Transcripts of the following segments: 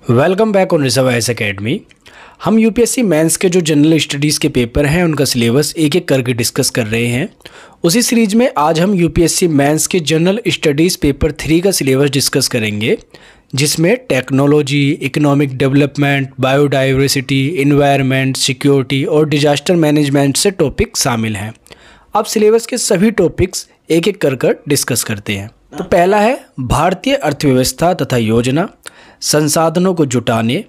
Welcome back on reserve IAS academy. हम UPSC mains के जो जनरल स्टडीज़ के पेपर हैं उनका सिलेबस एक एक करके डिस्कस कर रहे हैं। उसी सीरीज में आज हम यूपीएससी मेंस के जनरल स्टडीज़ पेपर 3 का सिलेबस डिस्कस करेंगे, जिसमें technology, economic development, biodiversity, environment, security और डिजास्टर मैनेजमेंट से टॉपिक शामिल हैं। अब सिलेबस के सभी टॉपिक्स एक एक कर डिस्कस करते हैं। तो पहला है भारतीय अर्थव्यवस्था तथा योजना, संसाधनों को जुटाने,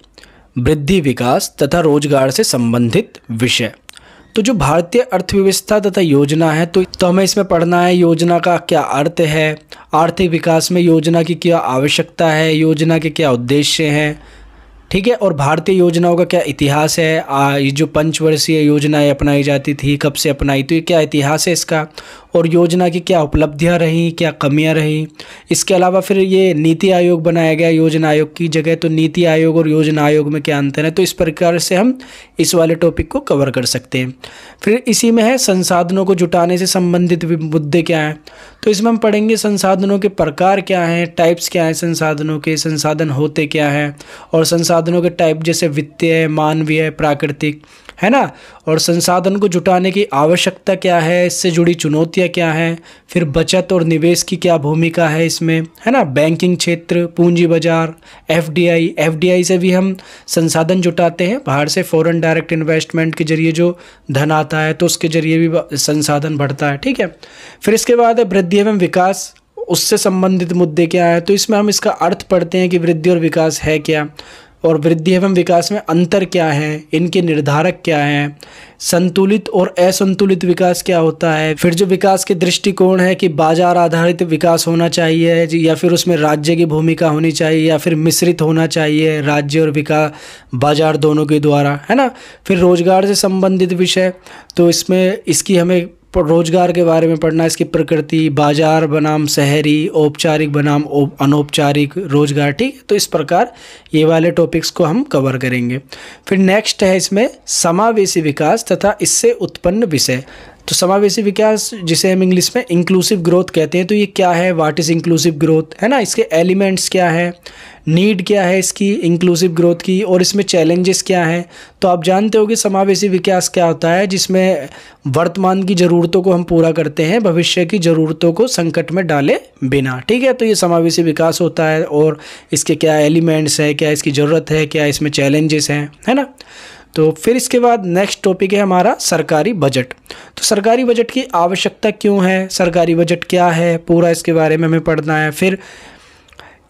वृद्धि, विकास तथा रोजगार से संबंधित विषय। तो जो भारतीय अर्थव्यवस्था तथा योजना है तो हमें इसमें पढ़ना है योजना का क्या अर्थ है, आर्थिक विकास में योजना की क्या आवश्यकता है, योजना के क्या उद्देश्य हैं, ठीक है। और भारतीय योजनाओं का क्या इतिहास है, ये जो पंचवर्षीय योजनाएं अपनाई जाती थी कब से अपनाई, तो ये क्या इतिहास है इसका, और योजना की क्या उपलब्धियां रहीं, क्या कमियां रहीं। इसके अलावा फिर ये नीति आयोग बनाया गया योजना आयोग की जगह, तो नीति आयोग और योजना आयोग में क्या अंतर है, तो इस प्रकार से हम इस वाले टॉपिक को कवर कर सकते हैं। फिर इसी में है संसाधनों को जुटाने से संबंधित मुद्दे क्या हैं, तो इसमें हम पढ़ेंगे संसाधनों के प्रकार क्या हैं, टाइप्स क्या हैं संसाधनों के, संसाधन होते क्या हैं, और संसाधनों के टाइप जैसे वित्तीय, मानवीय, प्राकृतिक, है ना। और संसाधन को जुटाने की आवश्यकता क्या है, इससे जुड़ी चुनौतियां क्या हैं, फिर बचत और निवेश की क्या भूमिका है इसमें, है ना। बैंकिंग क्षेत्र, पूंजी बाजार, एफडीआई से भी हम संसाधन जुटाते हैं, बाहर से फॉरेन डायरेक्ट इन्वेस्टमेंट के जरिए जो धन आता है तो उसके जरिए भी संसाधन बढ़ता है, ठीक है। फिर इसके बाद है वृद्धि एवं विकास, उससे संबंधित मुद्दे क्या है, तो इसमें हम इसका अर्थ पढ़ते हैं कि वृद्धि और विकास है क्या, और वृद्धि एवं विकास में अंतर क्या है, इनके निर्धारक क्या हैं, संतुलित और असंतुलित विकास क्या होता है। फिर जो विकास के दृष्टिकोण है कि बाजार आधारित विकास होना चाहिए या फिर उसमें राज्य की भूमिका होनी चाहिए या फिर मिश्रित होना चाहिए, राज्य और विकास बाजार दोनों के द्वारा, है ना। फिर रोजगार से संबंधित विषय, तो इसमें इसकी हमें रोजगार के बारे में पढ़ना, इसकी प्रकृति, बाजार बनाम शहरी, औपचारिक बनाम अनौपचारिक रोजगार, ठीक है। तो इस प्रकार ये वाले टॉपिक्स को हम कवर करेंगे। फिर नेक्स्ट है इसमें समावेशी विकास तथा इससे उत्पन्न विषय। तो समावेशी विकास जिसे हम इंग्लिश में इंक्लूसिव ग्रोथ कहते हैं, तो ये क्या है, व्हाट इज़ इंक्लूसिव ग्रोथ, है ना। इसके एलिमेंट्स क्या है, नीड क्या है इसकी इंक्लूसिव ग्रोथ की, और इसमें चैलेंजेस क्या हैं। तो आप जानते हो कि समावेशी विकास क्या होता है, जिसमें वर्तमान की ज़रूरतों को हम पूरा करते हैं भविष्य की ज़रूरतों को संकट में डाले बिना, ठीक है। तो ये समावेशी विकास होता है, और इसके क्या एलिमेंट्स है, क्या इसकी ज़रूरत है, क्या इसमें चैलेंजेस हैं, है ना। तो फिर इसके बाद नेक्स्ट टॉपिक है हमारा सरकारी बजट। तो सरकारी बजट की आवश्यकता क्यों है, सरकारी बजट क्या है, पूरा इसके बारे में हमें पढ़ना है। फिर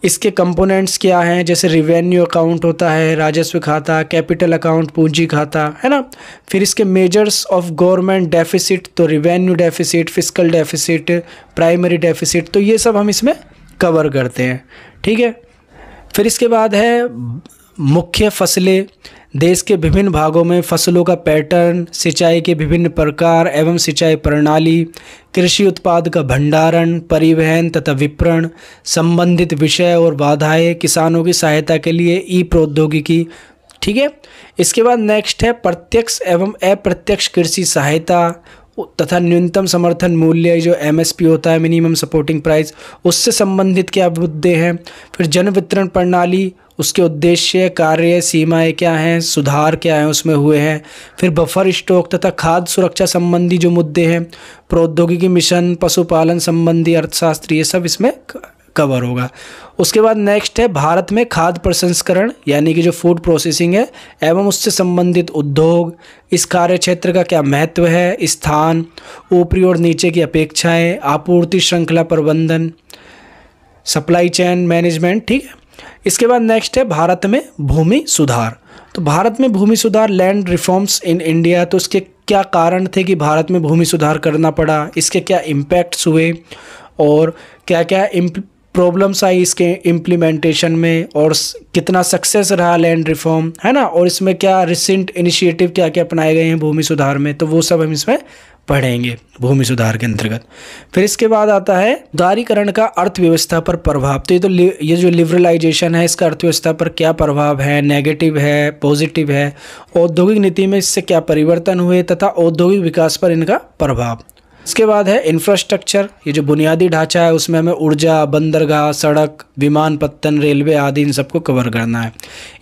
इसके कंपोनेंट्स क्या हैं, जैसे रिवेन्यू अकाउंट होता है, राजस्व खाता, कैपिटल अकाउंट, पूंजी खाता, है ना। फिर इसके मेजर्स ऑफ गवर्नमेंट डेफिसिट, तो revenue deficit, fiscal deficit, primary deficit, तो ये सब हम इसमें कवर करते हैं, ठीक है। फिर इसके बाद है मुख्य फसलें, देश के विभिन्न भागों में फसलों का पैटर्न, सिंचाई के विभिन्न प्रकार एवं सिंचाई प्रणाली, कृषि उत्पाद का भंडारण, परिवहन तथा विपणन, संबंधित विषय और बाधाएं, किसानों की सहायता के लिए ई प्रौद्योगिकी, ठीक है। इसके बाद नेक्स्ट है प्रत्यक्ष एवं अप्रत्यक्ष कृषि सहायता तथा न्यूनतम समर्थन मूल्य, जो एमएसपी होता है, मिनिमम सपोर्टिंग प्राइस, उससे संबंधित क्या मुद्दे हैं। फिर जन वितरण प्रणाली, उसके उद्देश्य, कार्य, सीमाएं क्या हैं, सुधार क्या है उसमें हुए हैं। फिर बफर स्टॉक तथा खाद्य सुरक्षा संबंधी जो मुद्दे हैं, प्रौद्योगिकी मिशन, पशुपालन संबंधी अर्थशास्त्र, ये सब इसमें कवर होगा। उसके बाद नेक्स्ट है भारत में खाद्य प्रसंस्करण, यानी कि जो फूड प्रोसेसिंग है एवं उससे संबंधित उद्योग, इस कार्य क्षेत्र का क्या महत्व है, स्थान, ऊपरी और नीचे की अपेक्षाएं, आपूर्ति श्रृंखला प्रबंधन, सप्लाई चेन मैनेजमेंट, ठीक है। इसके बाद नेक्स्ट है भारत में भूमि सुधार। तो भारत में भूमि सुधार, लैंड रिफॉर्म्स इन इंडिया, तो इसके क्या कारण थे कि भारत में भूमि सुधार करना पड़ा, इसके क्या इम्पैक्ट्स हुए, और क्या क्या प्रॉब्लम्स आई इसके इम्प्लीमेंटेशन में, और कितना सक्सेस रहा लैंड रिफॉर्म, है ना। और इसमें क्या रिसेंट इनिशिएटिव क्या क्या अपनाए गए हैं भूमि सुधार में, तो वो सब हम इसमें पढ़ेंगे भूमि सुधार के अंतर्गत। फिर इसके बाद आता है उदारीकरण का अर्थव्यवस्था पर प्रभाव। तो ये जो लिबरलाइजेशन है इसका अर्थव्यवस्था पर क्या प्रभाव है, नेगेटिव है, पॉजिटिव है, औद्योगिक नीति में इससे क्या परिवर्तन हुए तथा औद्योगिक विकास पर इनका प्रभाव। इसके बाद है इंफ्रास्ट्रक्चर, ये जो बुनियादी ढांचा है उसमें हमें ऊर्जा, बंदरगाह, सड़क, विमानपत्तन, रेलवे आदि इन सबको कवर करना है।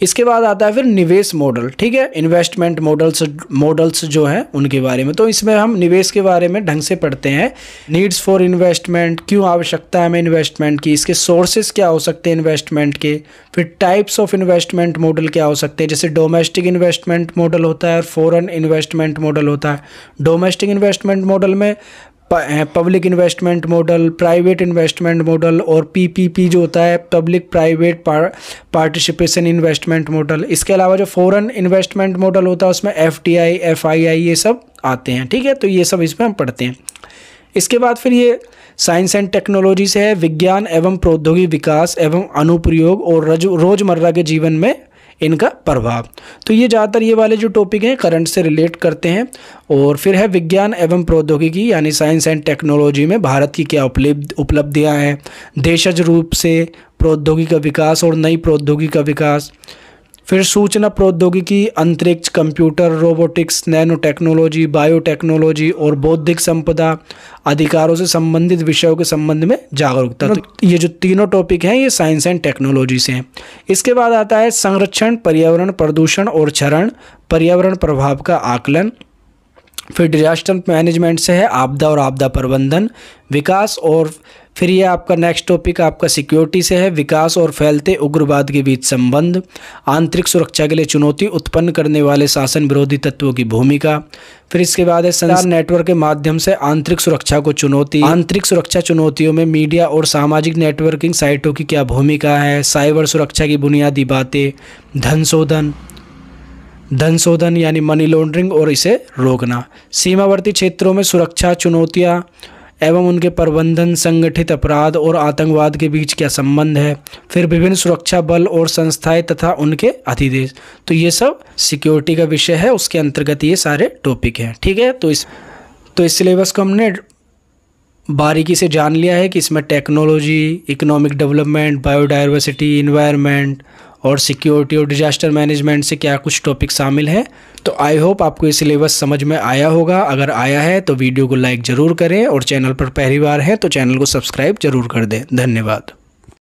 इसके बाद आता है फिर निवेश मॉडल, ठीक है, इन्वेस्टमेंट मॉडल्स जो हैं उनके बारे में। तो इसमें हम निवेश के बारे में ढंग से पढ़ते हैं, नीड्स फॉर इन्वेस्टमेंट, क्यों आवश्यकता है हमें इन्वेस्टमेंट की, इसके सोर्सेज क्या हो सकते हैं इन्वेस्टमेंट के, फिर टाइप्स ऑफ इन्वेस्टमेंट मॉडल क्या हो सकते हैं, जैसे डोमेस्टिक इन्वेस्टमेंट मॉडल होता है और फॉरेन इन्वेस्टमेंट मॉडल होता है। डोमेस्टिक इन्वेस्टमेंट मॉडल में public investment model, private investment model और पीपीपी जो होता है public private participation investment model. इसके अलावा जो फॉरेन इन्वेस्टमेंट मॉडल होता है उसमें एफटीआई, एफआईआई ये सब आते हैं, ठीक है। तो ये सब इसमें हम पढ़ते हैं। इसके बाद फिर ये साइंस एंड टेक्नोलॉजी से है, विज्ञान एवं प्रौद्योगिकी विकास एवं अनुप्रयोग और रोजमर्रा के जीवन में इनका प्रभाव। तो ये ज़्यादातर ये वाले जो टॉपिक हैं करंट से रिलेट करते हैं। और फिर है विज्ञान एवं प्रौद्योगिकी यानी साइंस एंड टेक्नोलॉजी में भारत की क्या उपलब्धियां हैं, देशज रूप से प्रौद्योगिकी का विकास और नई प्रौद्योगिकी का विकास। फिर सूचना प्रौद्योगिकी, अंतरिक्ष, computer, robotics, nano technology, biotechnology और बौद्धिक संपदा अधिकारों से संबंधित विषयों के संबंध में जागरूकता। तो ये जो तीनों टॉपिक हैं ये साइंस एंड टेक्नोलॉजी से हैं। इसके बाद आता है संरक्षण, पर्यावरण प्रदूषण और क्षरण, पर्यावरण प्रभाव का आकलन। फिर डिजास्टर मैनेजमेंट से है आपदा और आपदा प्रबंधन, विकास। और फिर ये आपका नेक्स्ट टॉपिक आपका सिक्योरिटी से है, विकास और फैलते उग्रवाद के बीच संबंध, आंतरिक सुरक्षा के लिए चुनौती उत्पन्न करने वाले शासन विरोधी तत्वों की भूमिका। फिर इसके बाद है संचार नेटवर्क के माध्यम से आंतरिक सुरक्षा को चुनौती, आंतरिक सुरक्षा चुनौतियों में मीडिया और सामाजिक नेटवर्किंग साइटों की क्या भूमिका है, साइबर सुरक्षा की बुनियादी बातें, धन शोधन यानी मनी लॉन्ड्रिंग और इसे रोकना, सीमावर्ती क्षेत्रों में सुरक्षा चुनौतियां एवं उनके प्रबंधन, संगठित अपराध और आतंकवाद के बीच क्या संबंध है, फिर विभिन्न सुरक्षा बल और संस्थाएं तथा उनके अधिदेश। तो ये सब सिक्योरिटी का विषय है, उसके अंतर्गत ये सारे टॉपिक हैं, ठीक है। तो इस सिलेबस को हमने बारीकी से जान लिया है कि इसमें technology, economic development, biodiversity, environment और सिक्योरिटी और डिजास्टर मैनेजमेंट से क्या कुछ टॉपिक शामिल हैं। तो आई होप आपको ये सिलेबस समझ में आया होगा। अगर आया है तो वीडियो को लाइक ज़रूर करें और चैनल पर पहली बार है तो चैनल को सब्सक्राइब जरूर कर दें। धन्यवाद।